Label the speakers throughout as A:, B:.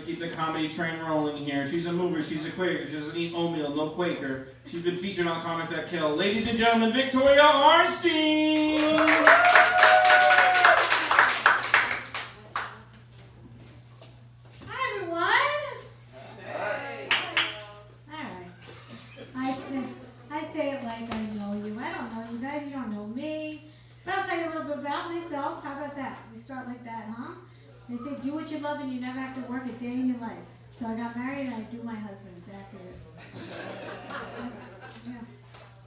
A: keep the comedy train rolling here. She's a mover, she's a Quaker, she doesn't eat oatmeal, no Quaker. She's been featured on Comics That Kill. Ladies and gentlemen, Victoria Arnstein!
B: Hi, everyone! Hey. Alright. I say it like I know you. I don't know you guys, you don't know me. But I'll tell you a little bit about myself. How about that? We start like that, huh? They say do what you love and you never have to work a day in your life. So I got married and I do my husband. It's accurate. Yeah.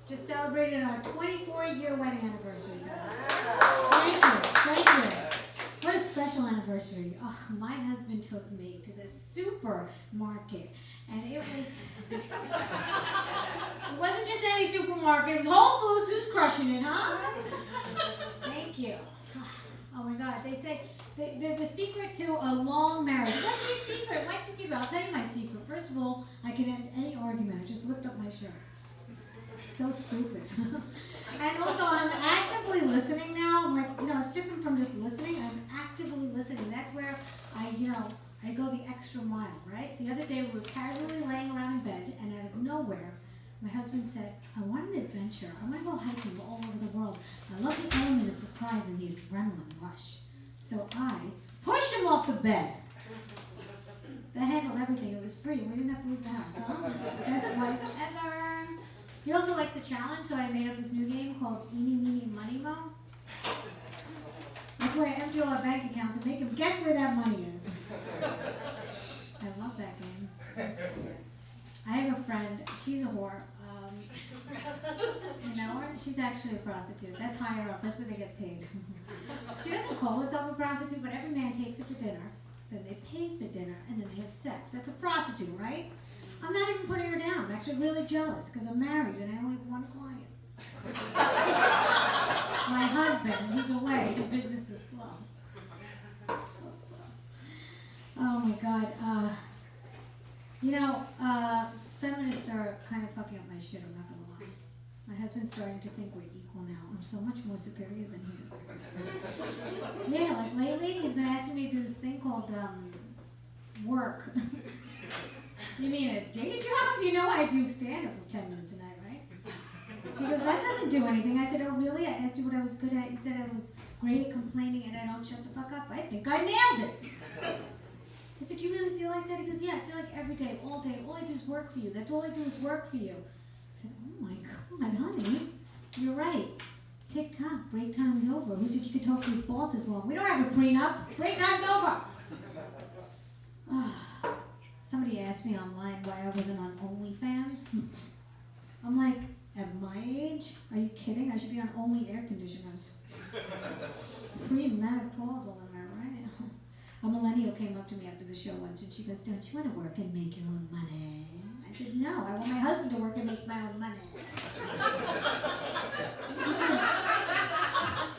B: Just celebrated our 24-year wedding anniversary, guys. Thank you. What a special anniversary. Oh, my husband took me to the supermarket. And it wasn't just any supermarket, it was Whole Foods. Who's crushing it, huh? Thank you. Oh my God, they say the secret to a long marriage. What's the secret? I'll tell you my secret. First of all, I can end any argument. I just lift up my shirt. So stupid. And also, I'm actively listening now. Like, it's different from just listening. I'm actively listening. That's where I go the extra mile, right? The other day, we were casually laying around in bed, and out of nowhere, my husband said, I want an adventure. I want to go hiking all over the world. I love the element of surprise and the adrenaline rush. So I pushed him off the bed. That handled everything. It was free. We didn't have to leave the house, huh? Best wife ever. He also likes a challenge, so I made up this new game called Eeny, Meeny, Money Mo. That's where I empty all our bank accounts and make him guess where that money is. I love that game. I have a friend. She's a whore. You know her? She's actually a prostitute. That's higher up. That's where they get paid. She doesn't call herself a prostitute, but every man takes her for dinner. Then they pay for dinner, and then they have sex. That's a prostitute, right? I'm not even putting her down. I'm actually really jealous because I'm married and I only have one client. My husband, he's away. The business is slow. So slow. Oh my God. Feminists are kind of fucking up my shit, I'm not gonna lie. My husband's starting to think we're equal now. I'm so much more superior than he is. Yeah, like lately, he's been asking me to do this thing called work. You mean a day job? You know I do stand-up for 10 minutes a night, right? Because that doesn't do anything. I said, oh really? I asked you what I was good at. You said I was great at complaining and I don't shut the fuck up. I think I nailed it. I said, you really feel like that? He goes, yeah, I feel like every day, all I do is work for you. That's all I do is work for you. I said, oh my God, honey, you're right. Tick-tock, break time's over. Who said you could talk to your boss as long? We don't have a prenup. Break time's over. Somebody asked me online why I wasn't on OnlyFans. I'm like, at my age? Are you kidding? I should be on only air conditioners. Premenopausal, am I right? A millennial came up to me after the show once and she goes, don't you want to work and make your own money? I said, no, I want my husband to work and make my own money. She said,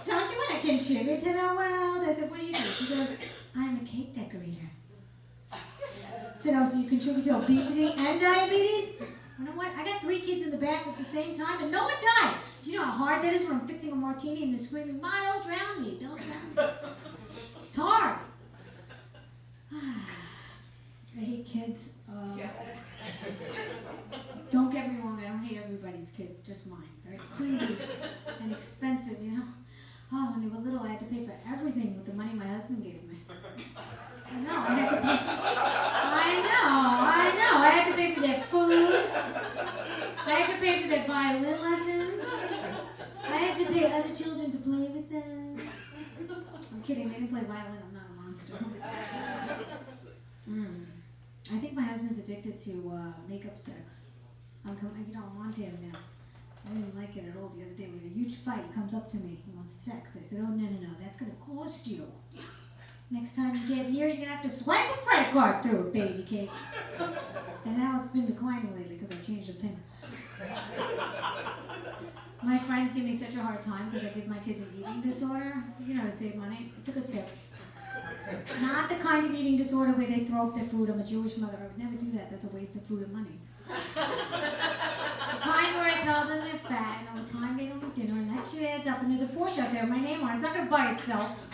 B: don't you want to contribute to the world? I said, what do you do? She goes, I'm a cake decorator. I said, oh, so you contribute to obesity and diabetes? You know what? I got 3 kids in the back at the same time and no one died. Do you know how hard that is when I'm fixing a martini and they're screaming, Ma, don't drown me, don't drown me. It's hard. I hate kids. Don't get me wrong, I don't hate everybody's kids, just mine. They're clingy and expensive, you know? Oh, when they were little, I had to pay for everything with the money my husband gave me. I know, I had to pay I had to pay for their food. I had to pay for their violin lessons. I had to pay other children to play with them. I'm kidding, they didn't play violin, I'm not a monster. I think my husband's addicted to makeup sex. I'm on to him now. I didn't like it at all the other day. We had a huge fight. He comes up to me. He wants sex. I said, oh, no. That's going to cost you. Next time you get near, you're going to have to swipe a credit card through it, baby cakes. And now it's been declining lately because I changed the pin. My friends give me such a hard time because I give my kids an eating disorder. You know, to save money. It's a good tip. Not the kind of eating disorder where they throw up their food. I'm a Jewish mother. I would never do that. That's a waste of food and money. The kind where I tell them they're fat and all the time they don't eat dinner and that shit adds up and there's a Porsche out there with my name on it. It's not going to buy itself.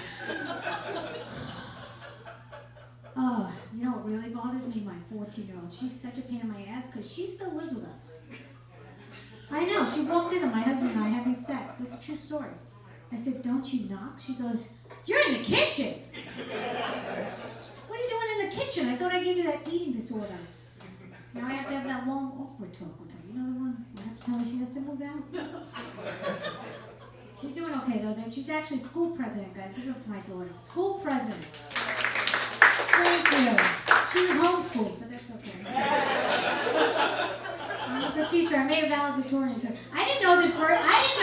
B: Oh, you know what really bothers me, my 14-year-old. She's such a pain in my ass because she still lives with us. I know, she walked in on my husband and I having sex. That's a true story. I said, don't you knock? She goes, you're in the kitchen. What are you doing in the kitchen? I thought I gave you that eating disorder. Now I have to have that long, awkward talk with her. You know the one? I have to tell her she has to move out. She's doing okay though. She's actually school president, guys. Give it up for my daughter. School president. Thank you. She was homeschooled, but that's okay. I'm a good teacher. I made a valedictorian too. I didn't know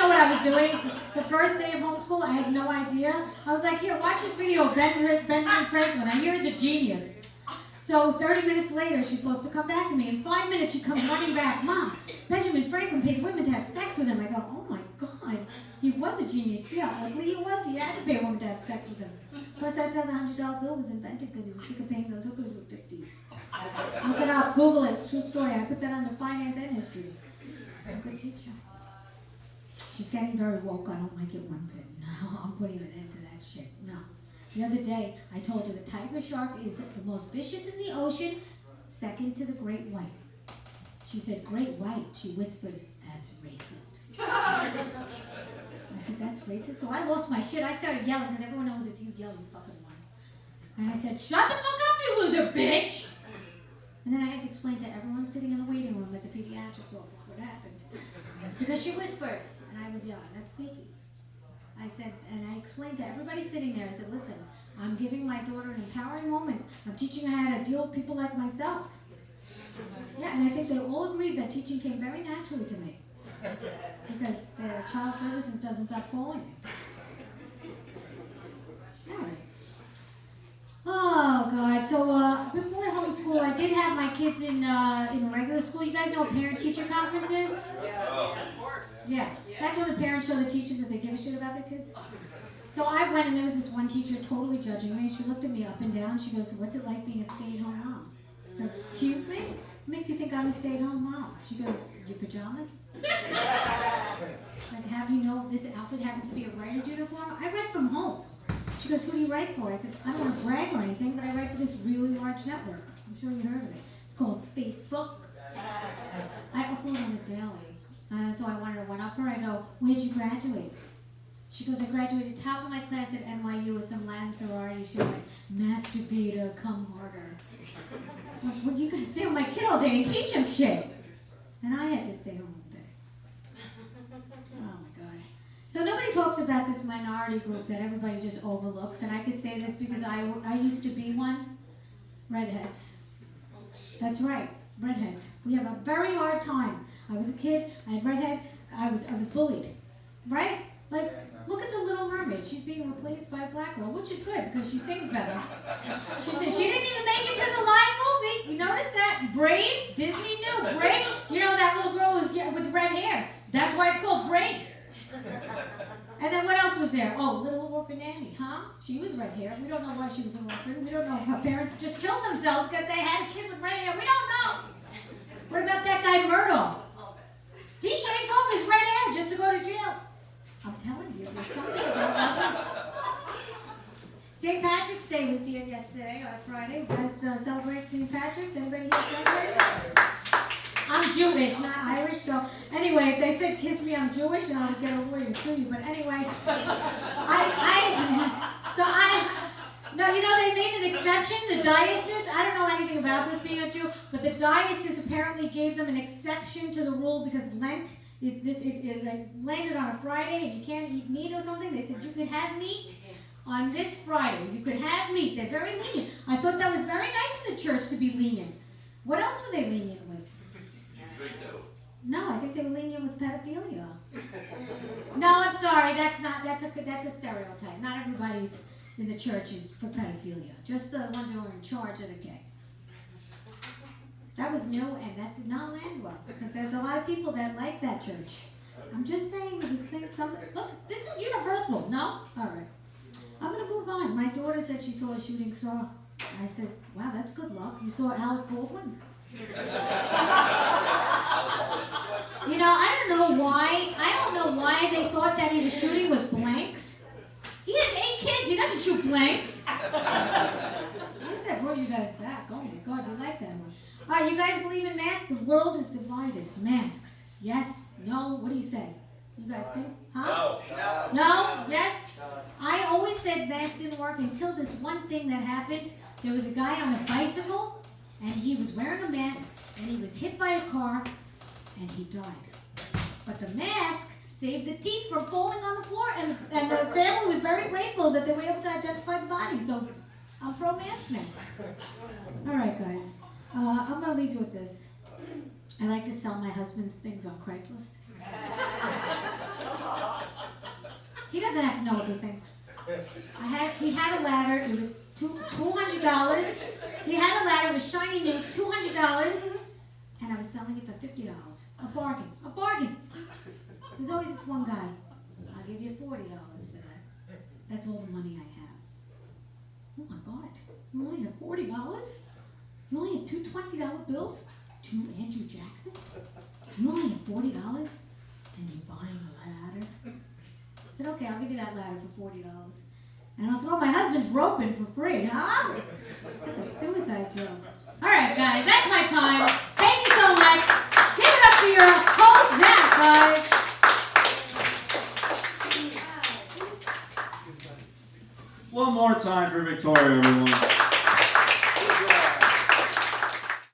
B: what I was doing the first day of homeschool. I had no idea. I was like, here, watch this video of Benjamin Franklin. I hear he's a genius. So 30 minutes later, she's supposed to come back to me. In 5 minutes, she comes running back. Mom, Benjamin Franklin paid women to have sex with him. I go, oh my God, he was a genius. Yeah, luckily he was. He had to pay a woman to have sex with him. Plus, that's how the $100 bill was invented because he was sick of paying those hookers with 50s. Look it up, Google it. It's a true story. I put that under finance and history. I'm a good teacher. She's getting very woke. I don't like it one bit. No, I'm putting an end to that shit. No. The other day, I told her the tiger shark is the most vicious in the ocean, second to the great white. She said, great white. She whispers, that's racist. I said, that's racist? So I lost my shit. I started yelling, because everyone knows if you yell, you fucking won. And I said, shut the fuck up, you loser, bitch! And then I had to explain to everyone sitting in the waiting room at the pediatrics office what happened. Because she whispered, and I was yelling, that's sneaky. I said, and I explained to everybody sitting there, I said, listen, I'm giving my daughter an empowering moment. I'm teaching her how to deal with people like myself. Yeah, and I think they all agreed that teaching came very naturally to me. Because the child services doesn't stop calling me. All right. Oh, God. So before homeschool, I did have my kids in regular school. You guys know what parent-teacher conference is?
C: Yes, of course.
B: Yeah. That's when the parents show the teachers if they give a shit about their kids. So I went, and there was this one teacher totally judging me. She looked at me up and down. She goes, what's it like being a stay-at-home mom? I go, excuse me? What makes you think I'm a stay-at-home mom? She goes, your pajamas? Like, have you know this outfit happens to be a writer's uniform? I write from home. She goes, who do you write for? I said, I don't want to brag or anything, but I write for this really large network. I'm sure you heard of it. It's called Facebook. I upload on the daily. So I wanted to one-up her. I go, where'd you graduate? She goes, I graduated top of my class at NYU with some Latin sorority. She went, masturbator, come harder. I'm like, what do you guys stay with my kid all day and teach him shit? And I had to stay home all day. Oh my God. So nobody talks about this minority group that everybody just overlooks. And I could say this because I used to be one. Redheads. That's right, redheads. We have a very hard time. I was a kid, I had redhead, I was bullied. Right? Like, look at the Little Mermaid. She's being replaced by a black girl, which is good because she sings better. She said she didn't even make it to the live movie. You notice that? Brave? Disney knew. Brave? You know that little girl was with red hair. That's why it's called Brave. And then what else was there? Oh, Little Orphan Annie, huh? She was red hair. We don't know why she was an orphan. We don't know if her parents just killed themselves because they had a kid with red hair. We don't know. What about that guy Myrtle? He shaved off his red hair just to go to jail. I'm telling you, there's something about that. St. Patrick's Day was here yesterday, or Friday. You guys celebrate St. Patrick's? Anybody here celebrate? I'm Jewish, not Irish, so anyway, if they said kiss me, I'm Jewish, and I would get a lawyer to sue you, but anyway, no, you know, they made an exception, the diocese, I don't know anything about this being a Jew, but the diocese apparently gave them an exception to the rule because Lent is this, it landed on a Friday and you can't eat meat or something. They said you could have meat on this Friday. You could have meat. They're very lenient. I thought that was very nice of the church to be lenient. What else were they lenient with? No, I think they were lenient with pedophilia. No, I'm sorry. That's a stereotype. Not everybody's in the church is for pedophilia. Just the ones who are in charge of the gay. That was new, and that did not land well, because there's a lot of people that like that church. I'm just saying, look, this is universal, no? All right. I'm going to move on. My daughter said she saw a shooting star. I said, wow, that's good luck. You saw Alec Baldwin? You know, I don't know why they thought that he was shooting with blanks. He has 8 kids. He doesn't shoot blanks. I guess that brought you guys back. Oh, my God. Alright, you guys believe in masks? The world is divided. Masks. Yes? No? What do you say? You guys think? Huh?
C: No.
B: No? Yes? I always said masks didn't work until this one thing that happened. There was a guy on a bicycle, and he was wearing a mask, and he was hit by a car, and he died. But the mask saved the teeth from falling on the floor, and the family was very grateful that they were able to identify the body. So I'm pro-mask now. All right, guys. I'm going to leave you with this. I like to sell my husband's things on Craigslist. He doesn't have to know everything. He had a ladder. It was $200. He had a ladder. It was shiny new, $200. And I was selling it for $50. A bargain. A bargain. There's always this one guy. I'll give you $40 for that. That's all the money I have. Oh my God. You only have $40? You only have two $20 bills? Two Andrew Jacksons? You only have $40? And you're buying a ladder? I said, okay, I'll give you that ladder for $40. And I'll throw my husband's rope in for free, huh? That's a suicide joke. All right, guys, that's my time. Thank you so much. Give it up for your host, Zach, guys.
A: One more time for Victoria, everyone.